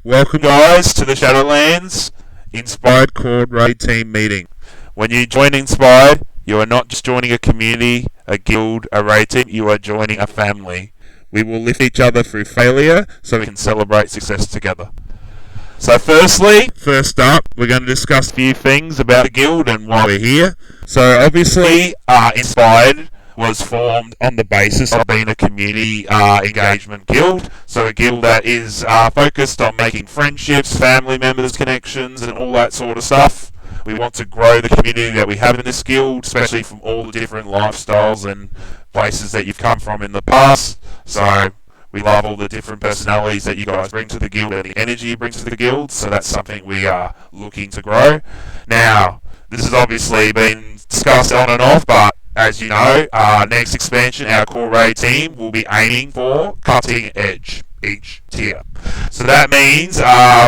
Welcome, guys, to the Shadowlands Inspired Core Raid Team meeting. When you join Inspired, you are not just joining a community, a guild, a raid team, you are joining a family. We will lift each other through failure so we can celebrate success together. So first up, we're going to discuss a few things about the guild and why we're here. So obviously, Inspired was formed on the basis of being a community engagement guild. So a guild that is focused on making friendships, family members, connections, and all that sort of stuff. We want to grow the community that we have in this guild, especially from all the different lifestyles and places that you've come from in the past. So we love all the different personalities that you guys bring to the guild and the energy you bring to the guild. So that's something we are looking to grow. Now, this has obviously been discussed on and off, but as you know, next expansion, our core raid team will be aiming for cutting edge each tier. So that means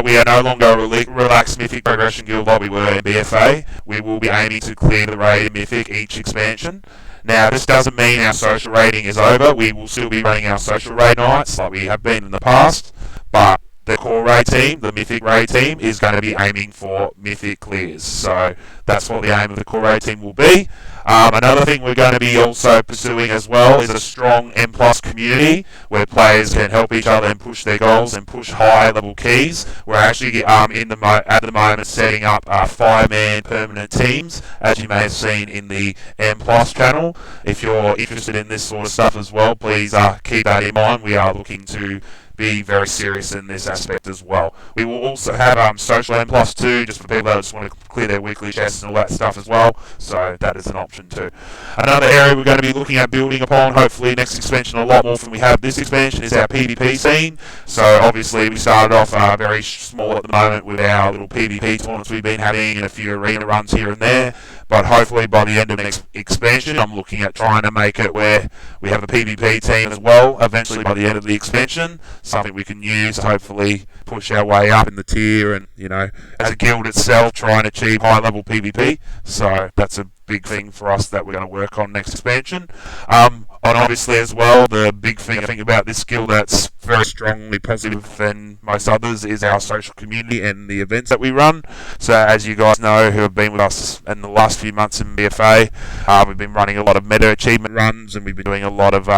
we are no longer a relaxed Mythic progression guild like we were in BFA. We will be aiming to clear the raid in Mythic each expansion. Now, this doesn't mean our social raiding is over. We will still be running our social raid nights like we have been in the past, but the core raid team, the Mythic raid team, is going to be aiming for Mythic clears. So that's what the aim of the core raid team will be. Another thing we're going to be also pursuing as well is a strong M+ community where players can help each other and push their goals and push high level keys. We're actually at the moment setting up 5-man permanent teams, as you may have seen in the M+ channel. If you're interested in this sort of stuff as well, please keep that in mind. We are looking to be very serious in this aspect as well. We will also have social M+2 just for people that just want to clear their weekly chests and all that stuff as well, so that is an option too. Another area we're going to be looking at building upon, hopefully next expansion a lot more than we have this expansion, is our PvP scene. So obviously we started off very small at the moment with our little PvP tournaments we've been having and a few arena runs here and there, but hopefully by the end of next expansion I'm looking at trying to make it where we have a PvP team as well eventually by the end of the expansion. Something we can use to hopefully push our way up in the tier and, you know, as a guild itself try and achieve high level PvP. So that's a big thing for us that we're going to work on next expansion. And obviously as well, the big thing I think about this guild that's very strongly positive than most others is our social community and the events that we run. So as you guys know who have been with us in the last few months in BFA, we've been running a lot of meta achievement runs and we've been doing a lot of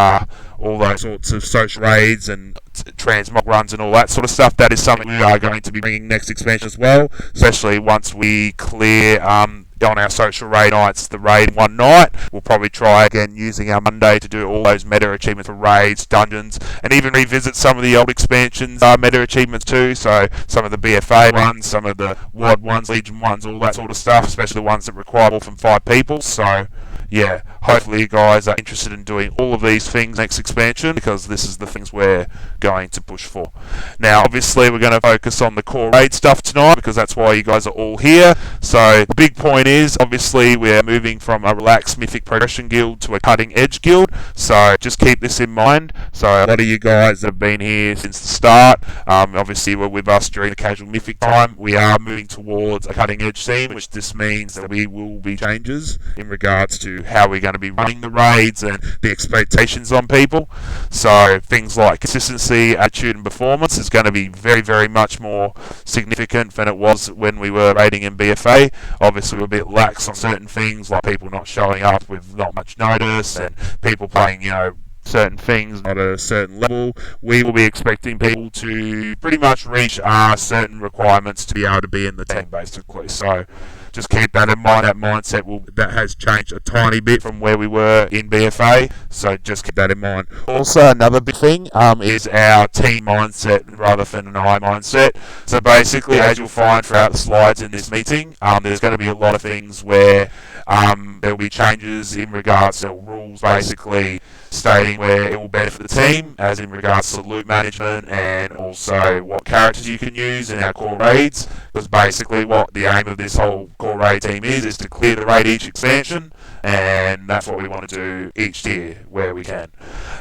all those sorts of social raids and transmog runs and all that sort of stuff. That is something we are going to be bringing next expansion as well, especially once we clear on our social raid nights, the raid one night. We'll probably try again using our Monday to do all those meta achievements for raids, dungeons, and even revisit some of the old expansions meta achievements too. So some of the BFA ones, some of the WOD ones, Legion ones, all that sort of stuff, especially the ones that require more than 5 people. So yeah, hopefully you guys are interested in doing all of these things next expansion, because this is the things we're going to push for. Now obviously we're going to focus on the core raid stuff tonight because that's why you guys are all here. So the big point is obviously we're moving from a relaxed Mythic progression guild to a cutting edge guild, so just keep this in mind. So a lot of you guys have been here since the start, obviously were with us during the casual Mythic time. We are moving towards a cutting edge scene, which this means that we will be changes in regards to how we're going to be running the raids and the expectations on people. So things like consistency, attitude and performance is going to be very, very much more significant than it was when we were raiding in BFA. Obviously we're a bit lax on certain things, like people not showing up with not much notice and people playing, you know, certain things at a certain level. We will be expecting people to pretty much reach certain requirements to be able to be in the team basically. So just keep that in mind. That mindset that has changed a tiny bit from where we were in BFA, so just keep that in mind. Also, another big thing is our team mindset rather than an I mindset. So basically, as you'll find throughout the slides in this meeting, there's going to be a lot of things where there will be changes in regards to rules, basically stating where it will benefit the team, as in regards to loot management and also what characters you can use in our core raids, because basically what the aim of this whole core raid team is to clear the raid each expansion, and that's what we want to do each tier where we can.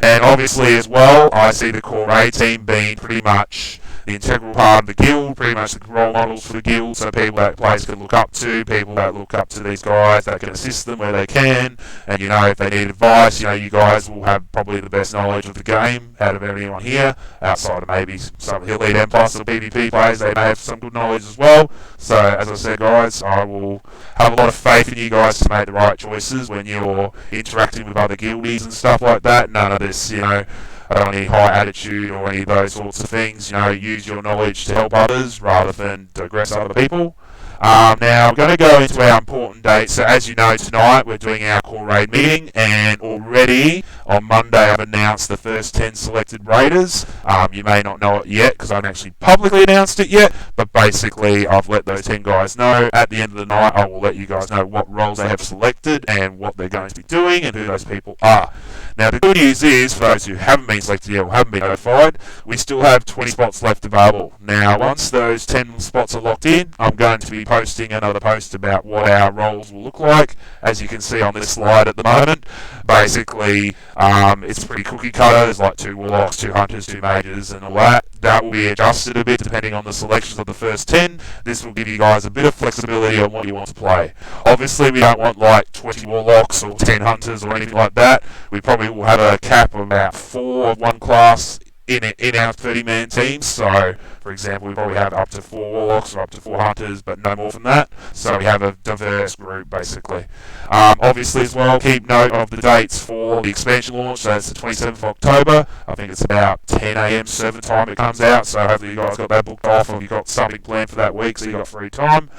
And obviously as well, I see the core raid team being pretty much the integral part of the guild, pretty much the role models for the guild, so people that players can look up to, people that look up to these guys that can assist them where they can, and if they need advice, you guys will have probably the best knowledge of the game out of everyone here, outside of maybe some Elite Empire or PvP players, they may have some good knowledge as well. So as I said, guys, I will have a lot of faith in you guys to make the right choices when you're interacting with other guildies and stuff like that. None of this, any high attitude or any of those sorts of things. Use your knowledge to help others rather than digress other people. Now, I'm going to go into our important dates. So, as you know, tonight we're doing our core raid meeting, and already on Monday I've announced the first 10 selected raiders. You may not know it yet because I haven't actually publicly announced it yet, but basically I've let those 10 guys know. At the end of the night, I will let you guys know what roles they have selected and what they're going to be doing and who those people are. Now, the good news is, for those who haven't been selected yet or haven't been notified, we still have 20 spots left available. Now, once those 10 spots are locked in, I'm going to be posting another post about what our roles will look like. As you can see on this slide at the moment, basically, it's pretty cookie cutter. There's like 2 warlocks, 2 hunters, 2 mages, and all that. That will be adjusted a bit depending on the selections of the first 10. This will give you guys a bit of flexibility on what you want to play. Obviously, we don't want like 20 warlocks or 10 hunters or anything like that. We probably will have a cap of about 4 of one class in our 30-man teams. So, for example, we probably have up to 4 warlocks or up to 4 hunters, but no more than that. So we have a diverse group, basically. Obviously, as well, keep note of the dates for the expansion launch. So it's the 27th of October. I think it's about 10 a.m. server time it comes out. So hopefully you guys got that booked off, or you got something planned for that week, so you got free time.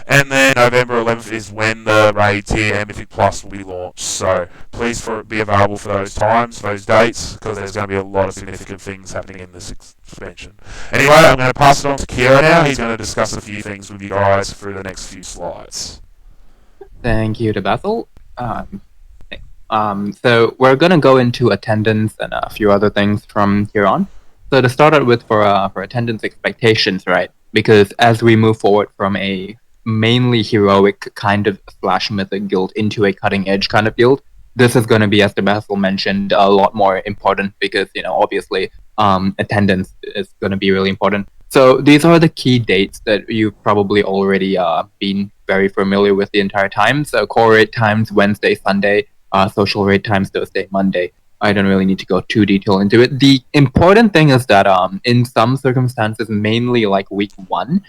And then November 11th is when the Raid Tier and Mythic Plus will be launched. So please be available for those times, those dates, because there's going to be a lot of significant things happening in this expansion. Anyway, I'm going to pass it on to Kira now. He's going to discuss a few things with you guys through the next few slides. Thank you to Bethel. So we're going to go into attendance and a few other things from here on. So to start out with, for attendance expectations, right? Because as we move forward from a mainly heroic kind of / mythic guild into a cutting edge kind of guild, this is going to be, as the Bethel mentioned, a lot more important because, obviously, attendance is going to be really important. So these are the key dates that you've probably already been very familiar with the entire time. So core raid times Wednesday, Sunday, social raid times Thursday, Monday. I don't really need to go too detailed into it. The important thing is that in some circumstances, mainly like week 1,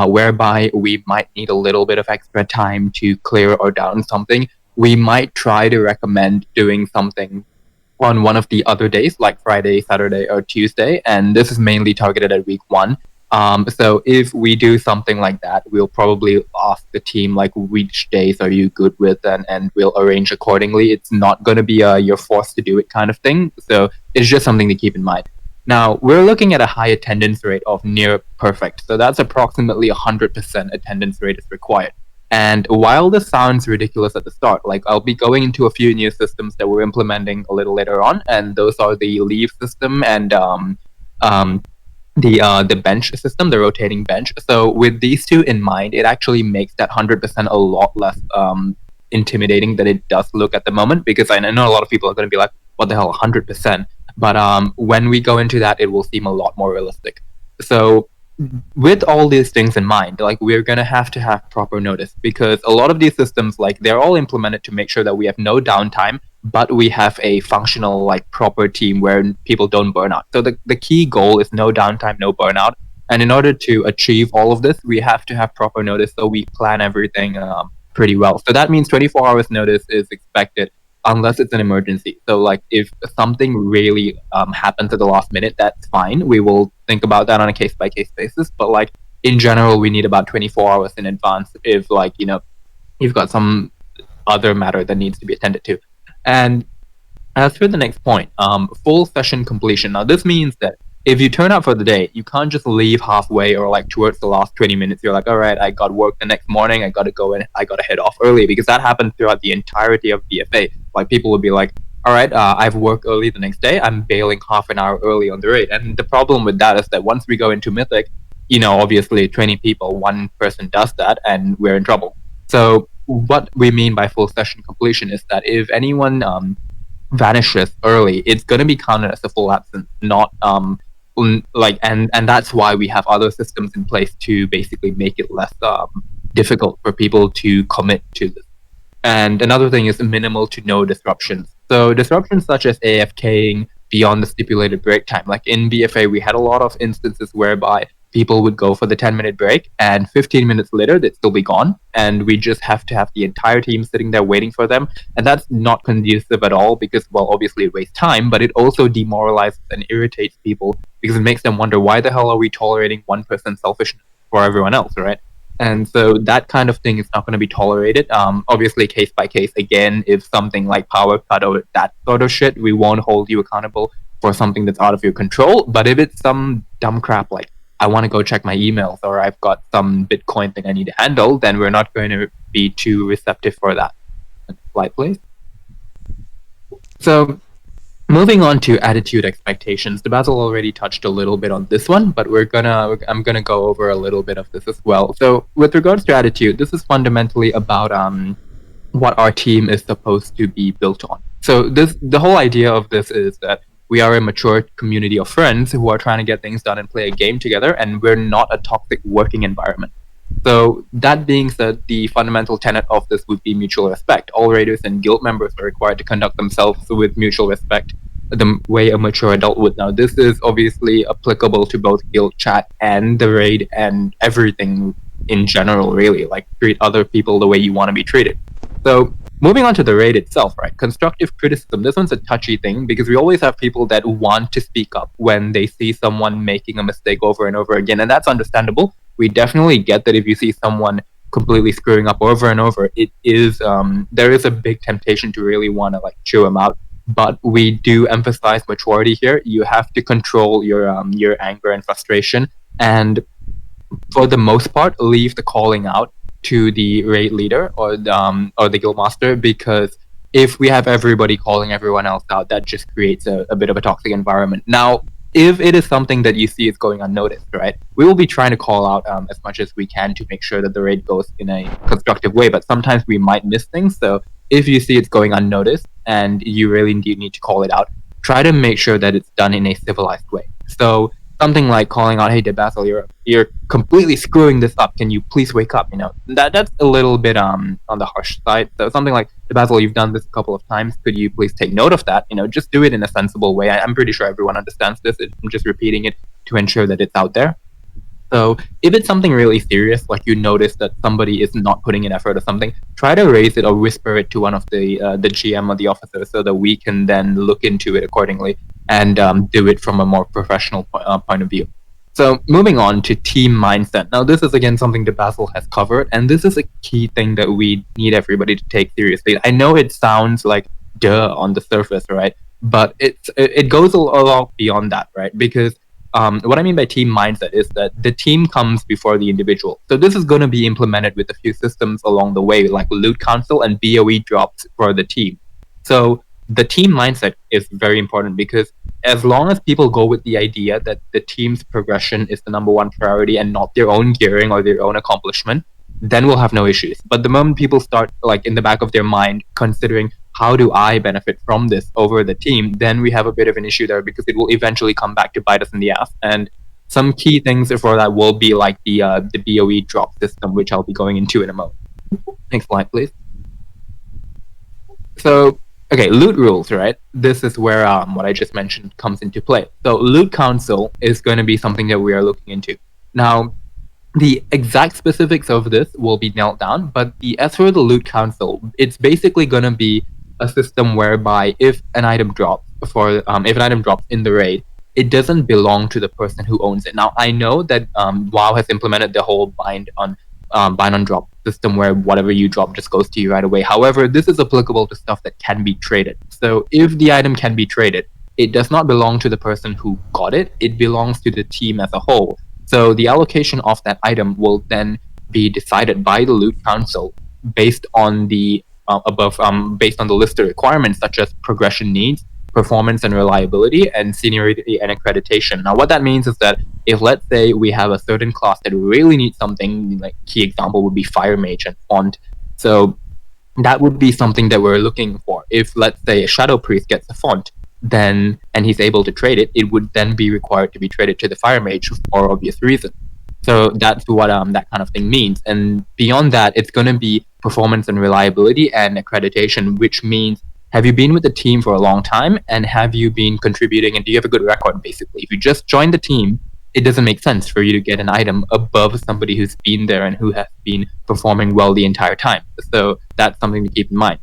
whereby we might need a little bit of extra time to clear or down something, we might try to recommend doing something on one of the other days, like Friday, Saturday, or Tuesday, and this is mainly targeted at week 1. So if we do something like that, we'll probably ask the team, like, which days are you good with, and we'll arrange accordingly. It's not going to be a you're forced to do it kind of thing, so it's just something to keep in mind. Now, we're looking at a high attendance rate of near perfect, so that's approximately 100% attendance rate is required. And while this sounds ridiculous at the start, like, I'll be going into a few new systems that we're implementing a little later on, and those are the leave system and the bench system, the rotating bench. So with these two in mind, it actually makes that 100% a lot less intimidating than it does look at the moment, because I know a lot of people are going to be like, what the hell, 100%? But when we go into that, it will seem a lot more realistic. So with all these things in mind, like, we're going to have proper notice, because a lot of these systems, like, they're all implemented to make sure that we have no downtime, but we have a functional, like, proper team where people don't burn out. So the key goal is no downtime, no burnout. And in order to achieve all of this, we have to have proper notice, so we plan everything pretty well. So that means 24 hours notice is expected, unless it's an emergency. So, like, if something really happens at the last minute, that's fine. We will think about that on a case-by-case basis. But, like, in general, we need about 24 hours in advance if, like, you've got some other matter that needs to be attended to. And as for the next point, full session completion. Now, this means that if you turn up for the day, you can't just leave halfway or, like, towards the last 20 minutes. You're like, all right, I got work the next morning. I got to go in. I got to head off early, because that happens throughout the entirety of BFA. Like, people will be like, all right, I've worked early the next day. I'm bailing half an hour early on the raid. And the problem with that is that once we go into Mythic, obviously 20 people, one person does that, and we're in trouble. So what we mean by full session completion is that if anyone vanishes early, it's going to be counted as a full absence, not And that's why we have other systems in place to basically make it less difficult for people to commit to this. And another thing is minimal to no disruptions. So disruptions such as AFKing beyond the stipulated break time. Like in BFA, we had a lot of instances whereby people would go for the 10-minute break and 15 minutes later they'd still be gone. And we just have to have the entire team sitting there waiting for them. And that's not conducive at all because, well, obviously it wastes time, but it also demoralizes and irritates people because it makes them wonder, why the hell are we tolerating one person's selfishness for everyone else, right? And so that kind of thing is not going to be tolerated. Obviously, case by case. Again, if something like power cut or that sort of shit, we won't hold you accountable for something that's out of your control. But if it's some dumb crap like, I want to go check my emails or I've got some Bitcoin thing I need to handle, then we're not going to be too receptive for that. Slide, please. So moving on to attitude expectations, Basil already touched a little bit on this one, but I'm gonna go over a little bit of this as well. So with regards to attitude, this is fundamentally about what our team is supposed to be built on. So the whole idea of this is that we are a mature community of friends who are trying to get things done and play a game together, and we're not a toxic working environment. So that being said, the fundamental tenet of this would be mutual respect. All raiders and guild members are required to conduct themselves with mutual respect, the way a mature adult would. Now, this is obviously applicable to both guild chat and the raid and everything in general, really. Like, treat other people the way you want to be treated. So moving on to the raid itself, right? Constructive criticism. This one's a touchy thing because we always have people that want to speak up when they see someone making a mistake over and over again, and that's understandable. We definitely get that if you see someone completely screwing up over and over, it is there is a big temptation to really want to like chew them out. But we do emphasize maturity here. You have to control your anger and frustration, and for the most part, leave the calling out to the raid leader or the guild master, because if we have everybody calling everyone else out, that just creates a bit of a toxic environment. Now, if it is something that you see is going unnoticed, right, we will be trying to call out as much as we can to make sure that the raid goes in a constructive way, but sometimes we might miss things. So if you see it's going unnoticed and you really need to call it out, try to make sure that it's done in a civilized way. So something like calling out, "Hey, Debasil, you're completely screwing this up. Can you please wake up?" You know, that's a little bit on the harsh side. So something like, "Debasil, you've done this a couple of times. Could you please take note of that?" You know, just do it in a sensible way. I'm pretty sure everyone understands this. I'm just repeating it to ensure that it's out there. So if it's something really serious, like you notice that somebody is not putting in effort or something, try to raise it or whisper it to one of the GM or the officers so that we can then look into it accordingly and do it from a more professional point of view. So moving on to team mindset. Now this is again something Debasil has covered, and this is a key thing that we need everybody to take seriously. I know it sounds like duh on the surface, right? But it goes a lot beyond that, right? Because what I mean by team mindset is that the team comes before the individual. So this is going to be implemented with a few systems along the way, like loot council and BOE drops for the team. So the team mindset is very important because as long as people go with the idea that the team's progression is the number one priority and not their own gearing or their own accomplishment, then we'll have no issues. But the moment people start, like in the back of their mind, considering how do I benefit from this over the team, then we have a bit of an issue there because it will eventually come back to bite us in the ass. And some key things for that will be like the BOE drop system, which I'll be going into in a moment. Next slide, please. So, okay, loot rules, right? This is where what I just mentioned comes into play. So loot council is going to be something that we are looking into. Now, the exact specifics of this will be nailed down, but as for the loot council, it's basically going to be a system whereby if an item drops in the raid, it doesn't belong to the person who owns it. Now, I know that WoW has implemented the whole bind on drop system where whatever you drop just goes to you right away. However, this is applicable to stuff that can be traded. So if the item can be traded, it does not belong to the person who got it. It belongs to the team as a whole. So the allocation of that item will then be decided by the loot council based on the based on the list of requirements such as progression needs, performance and reliability, and seniority and accreditation. Now, what that means is that if, let's say, we have a certain class that really needs something, like key example would be Fire Mage and Font. So that would be something that we're looking for. If, let's say, a Shadow Priest gets a Font, then and he's able to trade it, it would then be required to be traded to the Fire Mage for obvious reason. So that's what that kind of thing means. And beyond that, it's going to be performance and reliability and accreditation, which means have you been with the team for a long time and have you been contributing and do you have a good record, basically? If you just joined the team, it doesn't make sense for you to get an item above somebody who's been there and who has been performing well the entire time. So that's something to keep in mind.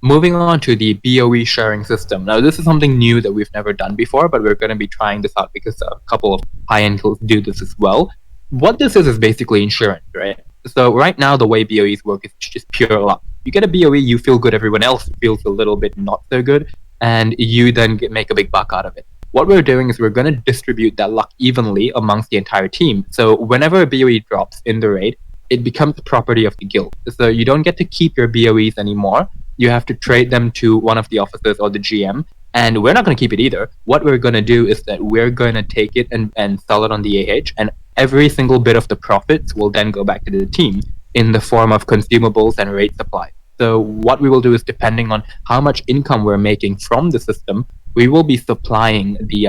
Moving on to the BOE sharing system. Now, this is something new that we've never done before, but we're going to be trying this out because a couple of high-end guilds do this as well. What this is basically insurance, right? So right now, the way BOEs work is just pure luck. You get a BOE, you feel good, everyone else feels a little bit not so good, and you then make a big buck out of it. What we're doing is we're going to distribute that luck evenly amongst the entire team. So whenever a BOE drops in the raid, it becomes the property of the guild. So you don't get to keep your BOEs anymore. You have to trade them to one of the officers or the GM, and we're not going to keep it either. What we're going to do is that we're going to take it and sell it on the AH, and every single bit of the profits will then go back to the team in the form of consumables and raid supply. So what we will do is, depending on how much income we're making from the system, we will be supplying the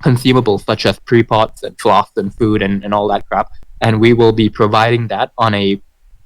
consumables such as pre-pots and flasks and food and all that crap, and we will be providing that on a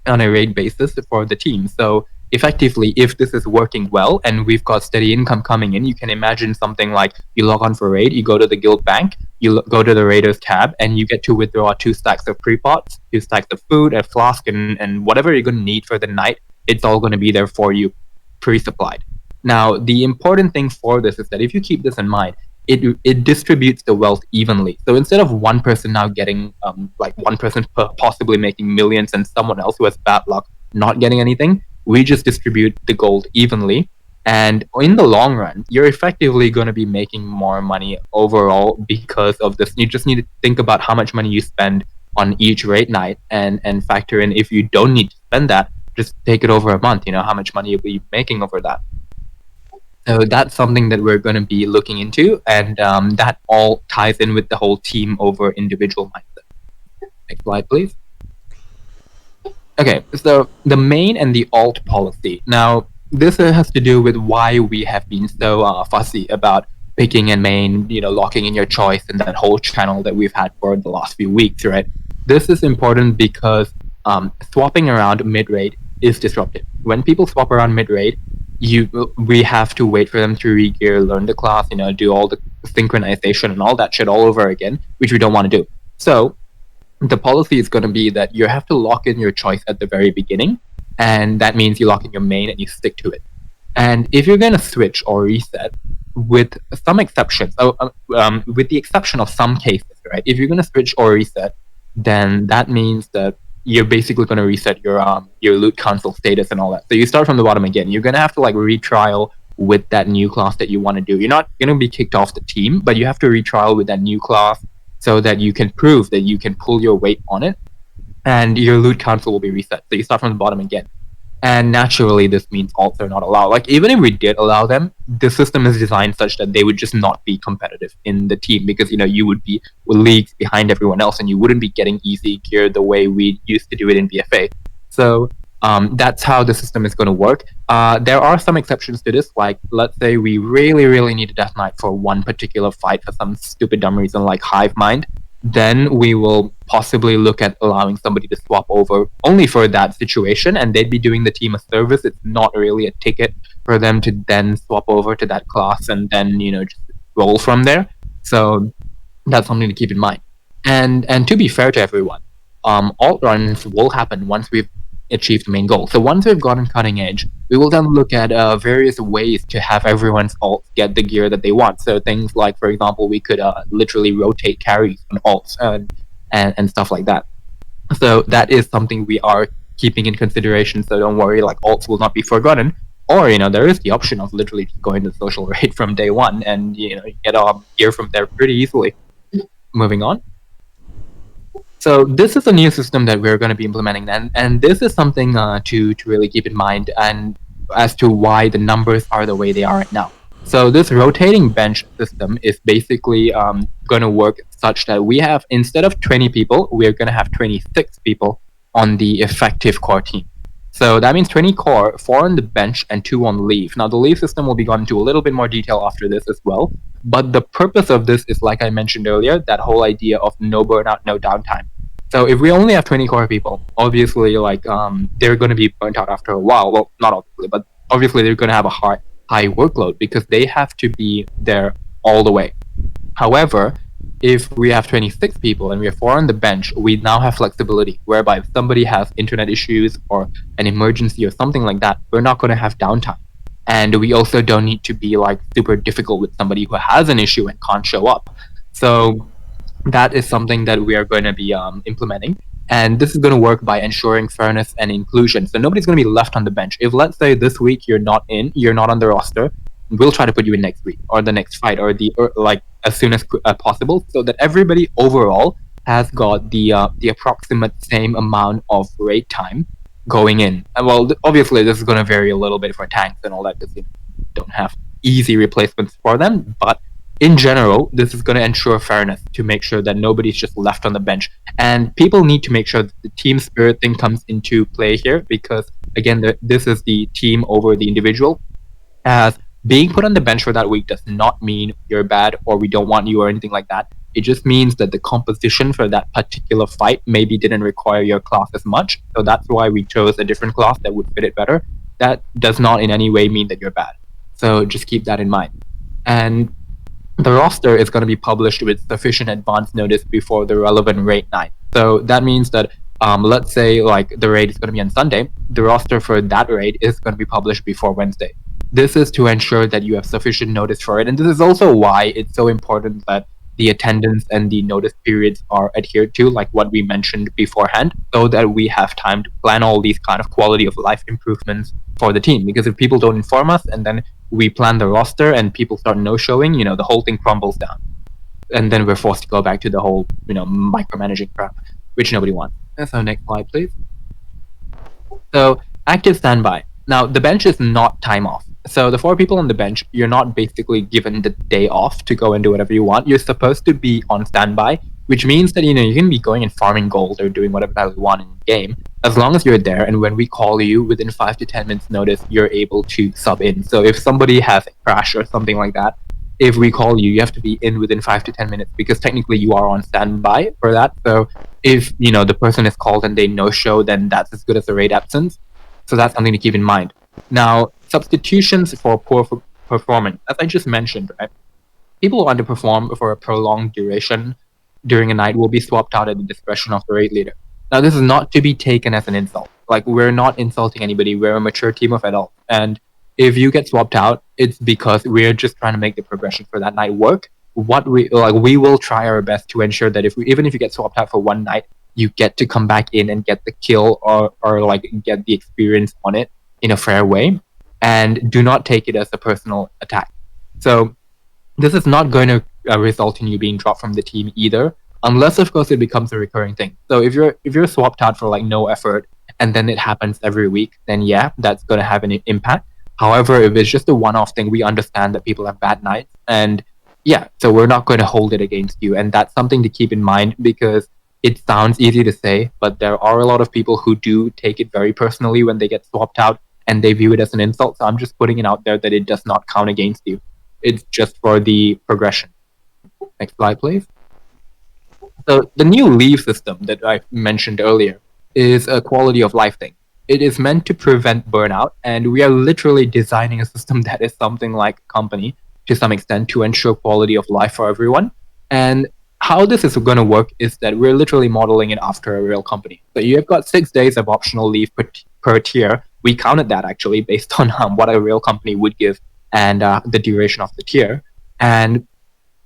raid basis for the team. So effectively, if this is working well and we've got steady income coming in, you can imagine something like you log on for raid, you go to the guild bank, you go to the raiders tab, and you get to withdraw 2 stacks of pre-pots, 2 stacks of food, a flask, and whatever you're going to need for the night. It's all going to be there for you, pre-supplied. Now, the important thing for this is that if you keep this in mind, it distributes the wealth evenly. So instead of one person now getting, like one person possibly making millions and someone else who has bad luck not getting anything, we just distribute the gold evenly. And in the long run, you're effectively going to be making more money overall because of this. You just need to think about how much money you spend on each raid night and factor in, if you don't need to spend that, just take it over a month, how much money you'll be making over that. So that's something that we're going to be looking into, and that all ties in with the whole team over individual mindset. Next slide, please. Okay, so the main and the alt policy. Now, this has to do with why we have been so fussy about picking and main, locking in your choice and that whole channel that we've had for the last few weeks, right? This is important because swapping around mid-raid is disruptive. When people swap around mid-raid, we have to wait for them to re-gear, learn the class, do all the synchronization and all that shit all over again, which we don't want to do. So the policy is going to be that you have to lock in your choice at the very beginning, and that means you lock in your main and you stick to it. And if you're going to switch or reset, with some exceptions, with the exception of some cases, right? If you're going to switch or reset, then that means that you're basically going to reset your loot council status and all that. So you start from the bottom again. You're going to have to retrial with that new class that you want to do. You're not going to be kicked off the team, but you have to retrial with that new class so that you can prove that you can pull your weight on it, and your loot council will be reset. So you start from the bottom again. And naturally, this means alts are not allowed. Even if we did allow them, the system is designed such that they would just not be competitive in the team, because you would be leagues behind everyone else, and you wouldn't be getting easy gear the way we used to do it in BFA. So that's how the system is going to work. There are some exceptions to this, like let's say we really, really need a Death Knight for one particular fight for some stupid dumb reason like Hive Mind. Then we will possibly look at allowing somebody to swap over only for that situation, and they'd be doing the team a service. It's not really a ticket for them to then swap over to that class and then just roll from there. So that's something to keep in mind. And to be fair to everyone, alt runs will happen once we've achieved the main goal. So once we've gotten cutting edge, we will then look at various ways to have everyone's alts get the gear that they want. So things like, for example, we could literally rotate carries on alts and stuff like that. So that is something we are keeping in consideration. So don't worry, alts will not be forgotten. Or there is the option of literally just going to the social raid from day one and get gear from there pretty easily. Moving on. So this is a new system that we're going to be implementing then, and this is something to really keep in mind, and as to why the numbers are the way they are right now. So this rotating bench system is basically going to work such that we have, instead of 20 people, we're going to have 26 people on the effective core team. So that means 20 core, 4 on the bench, and 2 on leave. Now, the leave system will be gone into a little bit more detail after this as well. But the purpose of this is, like I mentioned earlier, that whole idea of no burnout, no downtime. So if we only have 20 core people, obviously, they're going to be burnt out after a while. Well, not obviously, but obviously they're going to have a high workload because they have to be there all the way. However, if we have 26 people and we have 4 on the bench, we now have flexibility whereby if somebody has internet issues or an emergency or something like that, we're not going to have downtime. And we also don't need to be super difficult with somebody who has an issue and can't show up. So that is something that we are going to be implementing. And this is going to work by ensuring fairness and inclusion. So nobody's going to be left on the bench. If, let's say, this week you're not on the roster, we'll try to put you in next week or the next fight or as soon as possible, so that everybody overall has got the approximate same amount of raid time going in. And well, obviously this is going to vary a little bit for tanks and all that because you don't have easy replacements for them. But in general, this is going to ensure fairness to make sure that nobody's just left on the bench. And people need to make sure that the team spirit thing comes into play here because, again, this is the team over the individual. As being put on the bench for that week does not mean you're bad or we don't want you or anything like that. It just means that the composition for that particular fight maybe didn't require your class as much. So that's why we chose a different class that would fit it better. That does not in any way mean that you're bad. So just keep that in mind. And the roster is going to be published with sufficient advance notice before the relevant raid night. So that means that let's say the raid is going to be on Sunday, the roster for that raid is going to be published before Wednesday. This is to ensure that you have sufficient notice for it. And this is also why it's so important that the attendance and the notice periods are adhered to, like what we mentioned beforehand, so that we have time to plan all these kind of quality of life improvements for the team. Because if people don't inform us and then we plan the roster and people start no-showing, the whole thing crumbles down. And then we're forced to go back to the whole, micromanaging crap, which nobody wants. So next slide, please. So active standby. Now, the bench is not time off. So the 4 people on the bench, you're not basically given the day off to go and do whatever you want. You're supposed to be on standby, which means that, you can be going and farming gold or doing whatever the hell you want in the game, as long as you're there. And when we call you within 5 to 10 minutes notice, you're able to sub in. So if somebody has a crash or something like that, if we call you, you have to be in within 5 to 10 minutes because technically you are on standby for that. So if, the person is called and they no-show, then that's as good as a raid absence. So that's something to keep in mind. Now, substitutions for poor performance. As I just mentioned, right? People who underperform for a prolonged duration during a night will be swapped out at the discretion of the raid leader. Now, this is not to be taken as an insult. We're not insulting anybody. We're a mature team of adults. And if you get swapped out, it's because we're just trying to make the progression for that night work. We will try our best to ensure that even if you get swapped out for one night, you get to come back in and get the kill or get the experience on it in a fair way, and do not take it as a personal attack. So this is not going to result in you being dropped from the team either, unless of course it becomes a recurring thing. So if you're swapped out for no effort and then it happens every week, then yeah, that's going to have an impact. However, if it's just a one-off thing, we understand that people have bad nights, and yeah, so we're not going to hold it against you. And that's something to keep in mind because it sounds easy to say, but there are a lot of people who do take it very personally when they get swapped out and they view it as an insult. So I'm just putting it out there that it does not count against you. It's just for the progression. Next slide, please. So the new leave system that I mentioned earlier is a quality of life thing. It is meant to prevent burnout, and we are literally designing a system that is something like a company to some extent to ensure quality of life for everyone. And how this is going to work is that we're literally modeling it after a real company. So you've got 6 days of optional leave per tier. We counted that actually based on what a real company would give and the duration of the tier. And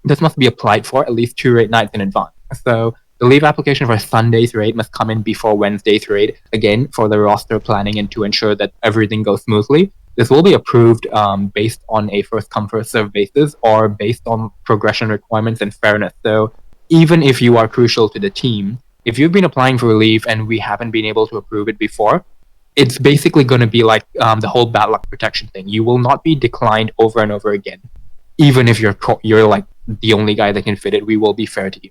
this must be applied for at least 2 raid nights in advance. So the leave application for Sunday's raid must come in before Wednesday's raid, again, for the roster planning and to ensure that everything goes smoothly. This will be approved based on a first-come, first-served basis or based on progression requirements and fairness. So even if you are crucial to the team, if you've been applying for leave and we haven't been able to approve it before, it's basically going to be like the whole bad luck protection thing. You will not be declined over and over again. Even if you're like the only guy that can fit it, we will be fair to you.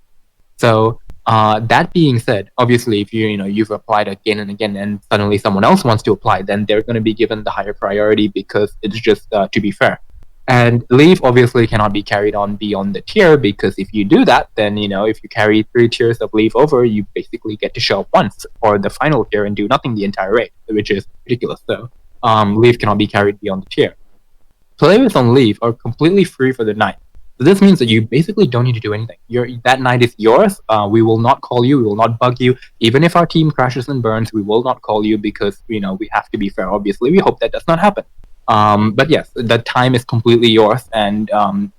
So That being said, obviously, if you've applied again and again, and suddenly someone else wants to apply, then they're going to be given the higher priority because it's just to be fair. And leave obviously cannot be carried on beyond the tier, because if you do that, then if you carry 3 tiers of leave over, you basically get to show up once for the final tier and do nothing the entire raid, which is ridiculous. So leave cannot be carried beyond the tier. Players on leave are completely free for the night. So this means that you basically don't need to do anything. That night is yours. We will not call you. We will not bug you. Even if our team crashes and burns, we will not call you because we have to be fair. Obviously, we hope that does not happen. But yes, the time is completely yours, and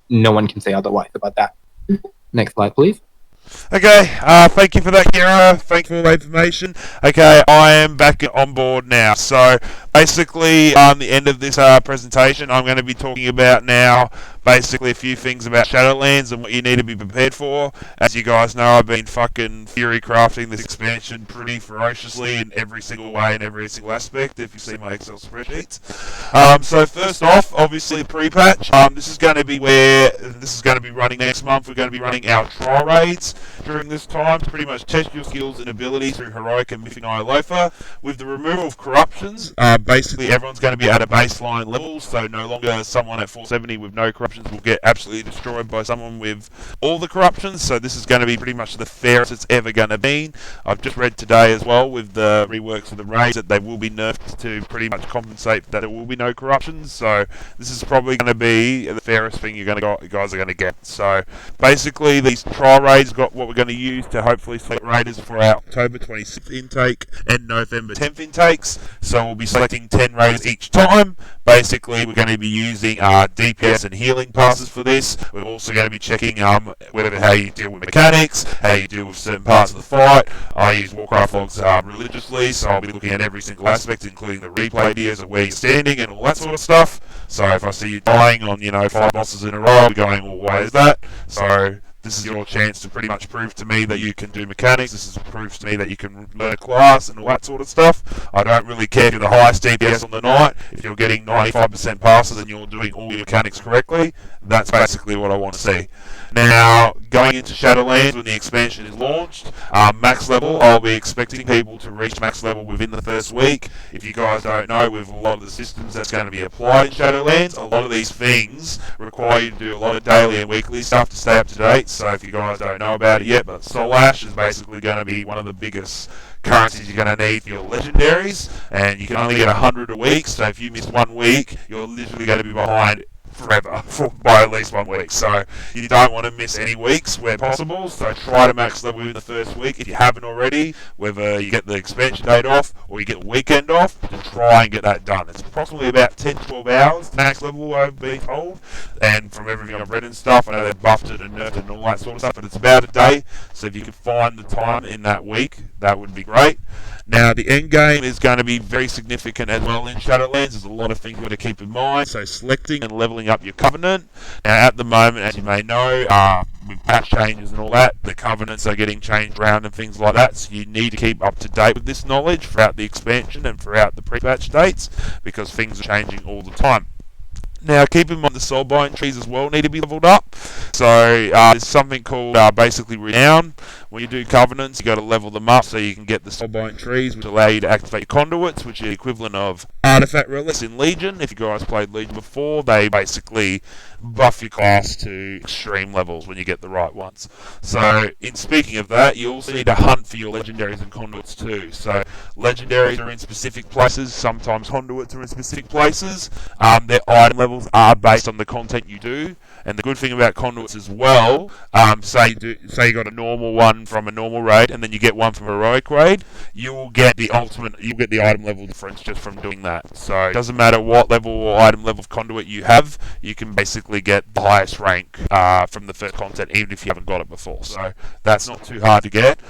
no one can say otherwise about that. Next slide, please. Okay, thank you for that, Kira. Thank you for the information. Okay, I am back on board now. So, basically, the end of this presentation, I'm going to be talking about now basically a few things about Shadowlands and what you need to be prepared for. As you guys know, I've been fucking theory crafting this expansion pretty ferociously in every single way and every single aspect, if you see my Excel spreadsheets. So first off, obviously pre-patch. This is going to be running next month. We're going to be running our trial raids during this time to pretty much test your skills and abilities through Heroic and Mythic Iolofa. With the removal of corruptions, basically everyone's going to be at a baseline level, so no longer someone at 470 with no corruptions will get absolutely destroyed by someone with all the corruptions. So this is going to be pretty much the fairest it's ever going to be. I've just read today as well with the reworks of the raids that they will be nerfed to pretty much compensate that there will be no corruptions. So this is probably going to be the fairest thing you guys are going to get. So basically these trial raids got what we're going to use to hopefully select raiders for our October 26th intake and November 10th intakes. So we'll be selecting 10 raiders each time. Basically we're going to be using DPS and healing passes for this. We're also going to be checking how you deal with mechanics, how you deal with certain parts of the fight. I use Warcraft logs religiously, so I'll be looking at every single aspect, including the replay videos of where you're standing and all that sort of stuff. So if I see you dying on 5 bosses in a row, I'll be going, well, why is that? So this is your chance to pretty much prove to me that you can do mechanics. This is proof to me that you can learn a class and all that sort of stuff. I don't really care if you're the highest DPS on the night. If you're getting 95% passes and you're doing all your mechanics correctly, that's basically what I want to see. Now, going into Shadowlands when the expansion is launched, max level, I'll be expecting people to reach max level within the first week. If you guys don't know, with a lot of the systems that's going to be applied in Shadowlands, a lot of these things require you to do a lot of daily and weekly stuff to stay up to date. So if you guys don't know about it yet, but Soul Ash is basically going to be one of the biggest currencies you're going to need for your legendaries, and you can only get 100 a week, so if you miss 1 week, you're literally going to be behind forever by at least 1 week. So you don't want to miss any weeks where possible, so try to max level in the first week if you haven't already, whether you get the expansion date off or you get the weekend off, just try and get that done. It's approximately about 10-12 hours max level, I've been told, and from everything I've read and stuff, I know they've buffed it and nerfed it and all that sort of stuff, but it's about a day, so if you can find the time in that week, that would be great. Now, the end game is going to be very significant as well in Shadowlands. There's a lot of things you've got to keep in mind. So, selecting and leveling up your Covenant. Now, at the moment, as you may know, with patch changes and all that, the Covenants are getting changed around and things like that. So, you need to keep up to date with this knowledge throughout the expansion and throughout the pre-patch dates, because things are changing all the time. Now, keep in mind the Soulbind trees as well need to be leveled up. So, there's something called basically Renown. When you do Covenants, you got to level them up so you can get the Soulbind trees, which allow you to activate your conduits, which are the equivalent of artifact relics in Legion. If you guys played Legion before, they basically buff your class to extreme levels when you get the right ones. So, in speaking of that, you also need to hunt for your legendaries and conduits too. So, legendaries are in specific places, sometimes conduits are in specific places. Their item levels are based on the content you do, and the good thing about conduits as well, say you got a normal one from a normal raid, and then you get one from a heroic raid, you will get the item level difference just from doing that. So it doesn't matter what level or item level of conduit you have, you can basically get the highest rank from the first content, even if you haven't got it before. So that's not too hard to get.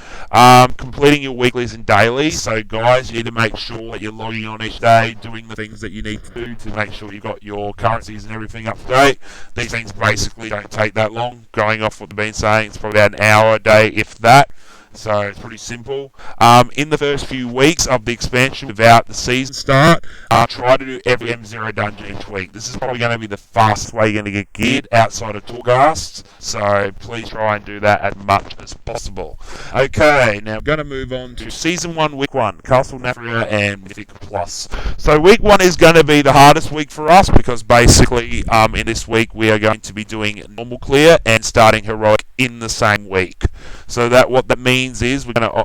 Completing your weeklies and dailies. So guys, you need to make sure that you're logging on each day, doing the things that you need to do to make sure you've got your currencies and everything up to date. These things basically don't take that long. Going off what they've been saying, it's probably about an hour a day, if that. So it's pretty simple. In the first few weeks of the expansion, without the season start, try to do every M0 dungeon each week. This is probably going to be the fastest way you're going to get geared outside of Torghast. So please try and do that as much as possible. Okay, now I'm going to move on to Season 1, Week 1, Castle Nafria and Mythic Plus. So Week 1 is going to be the hardest week for us because basically in this week we are going to be doing normal clear and starting heroic in the same week. So that what that means is we're going to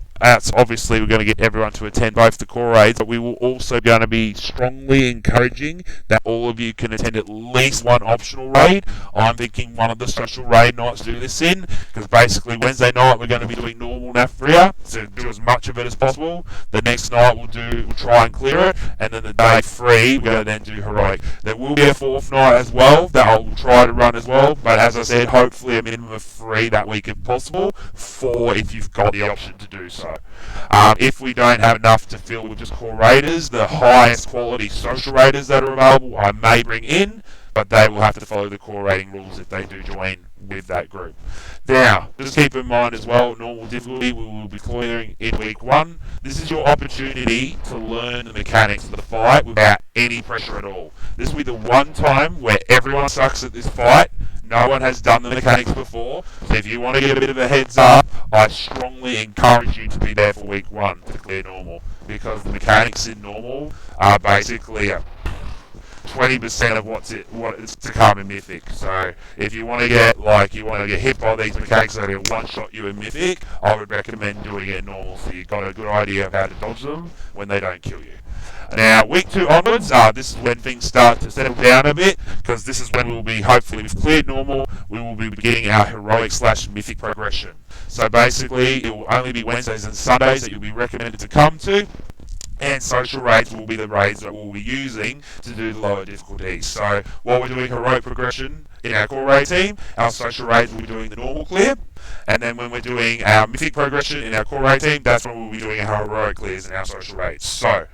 obviously we're going to get everyone to attend both the core raids, but we will also going to be strongly encouraging that all of you can attend at least one optional raid. I'm thinking one of the social raid nights to do this in, because basically Wednesday night we're going to be doing normal Nafria, so do as much of it as possible. The next night we'll try and clear it, and then the day 3 we're going to then do heroic. There will be a 4th night as well that I will try to run as well, but as I said, hopefully a minimum of 3 that week if possible, 4 if you've got the option to do so. If we don't have enough to fill with just core raiders, the highest quality social raiders that are available I may bring in, but they will have to follow the core rating rules if they do join with that group. Now, just keep in mind as well, normal difficulty we will be clearing in week 1. This is your opportunity to learn the mechanics of the fight without any pressure at all. This will be the one time where everyone sucks at this fight. No one has done the mechanics before, so if you want to get a bit of a heads up, I strongly encourage you to be there for week 1 to clear normal, because the mechanics in normal are basically 20% of what is to come in Mythic. So if you want to get hit by these mechanics that will one-shot you in Mythic, I would recommend doing it in normal, so you've got a good idea of how to dodge them when they don't kill you. Now, week 2 onwards, this is when things start to settle down a bit, because this is when we'll be, hopefully we've cleared normal, we will be beginning our heroic/mythic progression. So basically, it will only be Wednesdays and Sundays that you'll be recommended to come to, and social raids will be the raids that we'll be using to do the lower difficulties. So while we're doing heroic progression in our core raid team, our social raids will be doing the normal clear, and then when we're doing our mythic progression in our core raid team, that's when we'll be doing our heroic clears in our social raids. So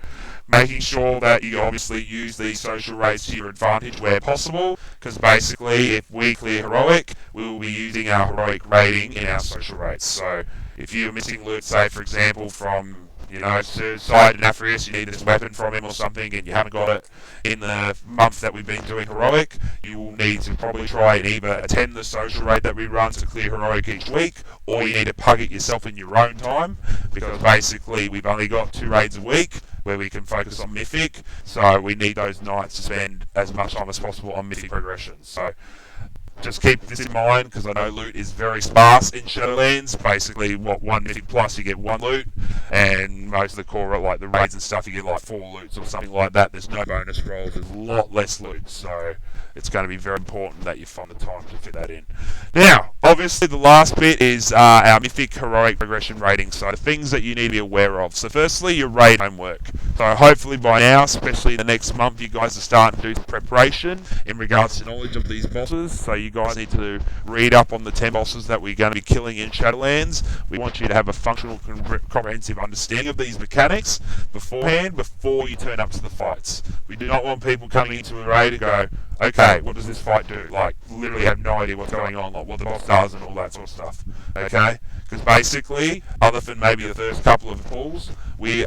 making sure that you obviously use these social raids to your advantage where possible, because basically if we clear heroic, we will be using our heroic rating in our social raids. So if you're missing loot, say for example from Side Nafrius, you need this weapon from him or something, and you haven't got it in the month that we've been doing heroic, you will need to probably try and either attend the social raid that we run to clear heroic each week, or you need to pug it yourself in your own time, because basically we've only got 2 raids a week where we can focus on Mythic, so we need those nights to spend as much time as possible on Mythic progression. So just keep this in mind, because I know loot is very sparse in Shadowlands. Basically, 1 Mythic Plus you get 1 loot, and most of the core, like the raids and stuff, you get like 4 loots or something like that. There's no bonus rolls, there's a lot less loot, so it's going to be very important that you find the time to fit that in. Now, obviously the last bit is our Mythic Heroic Progression rating, so the things that you need to be aware of. So firstly, your raid homework. So hopefully by now, especially in the next month, you guys are starting to do some preparation in regards to knowledge of these bosses. So you guys need to read up on the 10 bosses that we're going to be killing in Shadowlands. We want you to have a functional, comprehensive understanding of these mechanics beforehand, before you turn up to the fights. We do not want people coming into a raid and go, okay, what does this fight do? Like, literally have no idea what's going on, like what the boss does and all that sort of stuff. Okay? Because basically, other than maybe the first couple of pulls,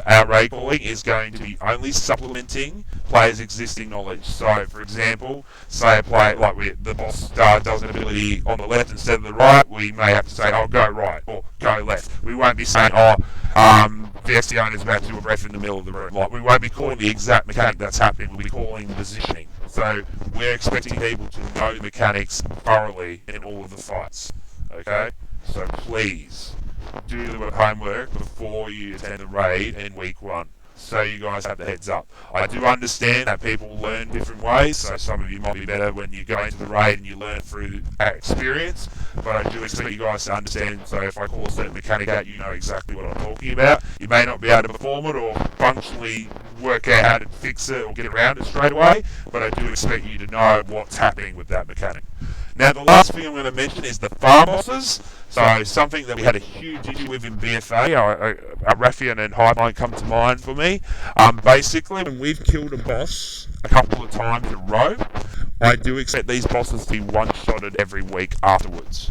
our raid calling is going to be only supplementing players' existing knowledge. So, for example, say a player, the boss does an ability on the left instead of the right, we may have to say, oh, go right, or go left. We won't be saying, the Estion is about to do a breath in the middle of the room. Like, we won't be calling the exact mechanic that's happening, we'll be calling the positioning. So, we're expecting people to know the mechanics thoroughly in all of the fights. Okay? So please, do the homework before you attend the raid in week 1, so you guys have the heads up. I do understand that people learn different ways, so some of you might be better when you go into the raid and you learn through experience, but I do expect you guys to understand, so if I call a certain mechanic out, you know exactly what I'm talking about. You may not be able to perform it or functionally work out how to fix it or get around it straight away, but I do expect you to know what's happening with that mechanic. Now, the last thing I'm going to mention is the farm bosses. So, something that we had a huge issue with in BFA, Raffian and Highline come to mind for me. Basically, when we've killed a boss a couple of times in a row, I do expect these bosses to be one-shotted every week afterwards.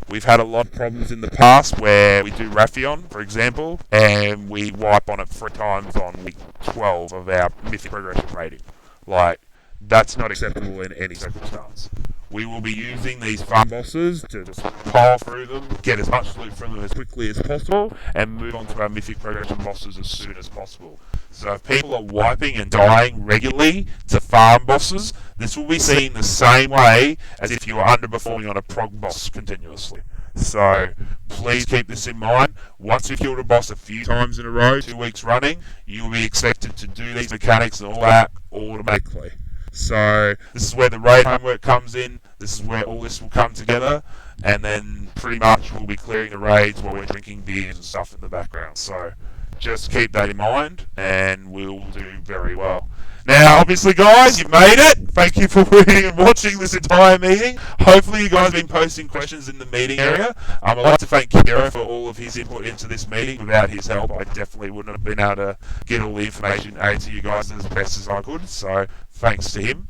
We've had a lot of problems in the past where we do Raffion, for example, and we wipe on it 3 times on week 12 of our Mythic Progression rating. Like, that's not acceptable in any circumstance. We will be using these farm bosses to just pile through them, get as much loot from them as quickly as possible, and move on to our Mythic Progression bosses as soon as possible. So if people are wiping and dying regularly to farm bosses, this will be seen the same way as if you were underperforming on a prog boss continuously. So please keep this in mind. Once you've killed a boss a few times in a row, 2 weeks running, you'll be expected to do these mechanics and all that automatically. So this is where the raid homework comes in. This is where all this will come together, and then pretty much we'll be clearing the raids while we're drinking beers and stuff in the background. So just keep that in mind, and we'll do very well. Now, obviously, guys, you've made it. Thank you for reading and watching this entire meeting. Hopefully, you guys have been posting questions in the meeting area. I'd like to thank Kira for all of his input into this meeting. Without his help, I definitely wouldn't have been able to get all the information out to you guys as best as I could. So, thanks to him.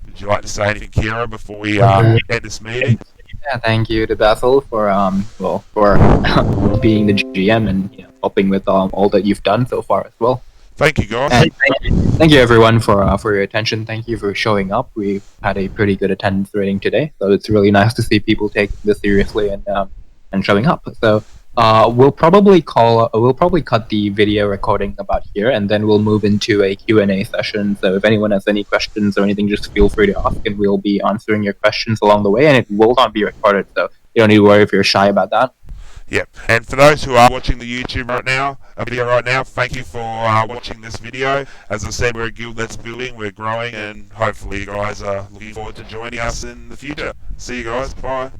Would you like to say anything, Kira, before we end this meeting? Yeah, thank you to Basil for being the GM and helping with all that you've done so far as well. Thank you, guys. And thank you everyone for your attention. Thank you for showing up. We've had a pretty good attendance rating today, so it's really nice to see people take this seriously and showing up. So we'll probably cut the video recording about here, and then we'll move into a Q&A session. So if anyone has any questions or anything, just feel free to ask, and we'll be answering your questions along the way. And it will not be recorded, so you don't need to worry if you're shy about that. Yep. And for those who are watching the YouTube video right now, thank you for watching this video. As I said, we're a guild that's building, we're growing, and hopefully you guys are looking forward to joining us in the future. See you guys. Bye.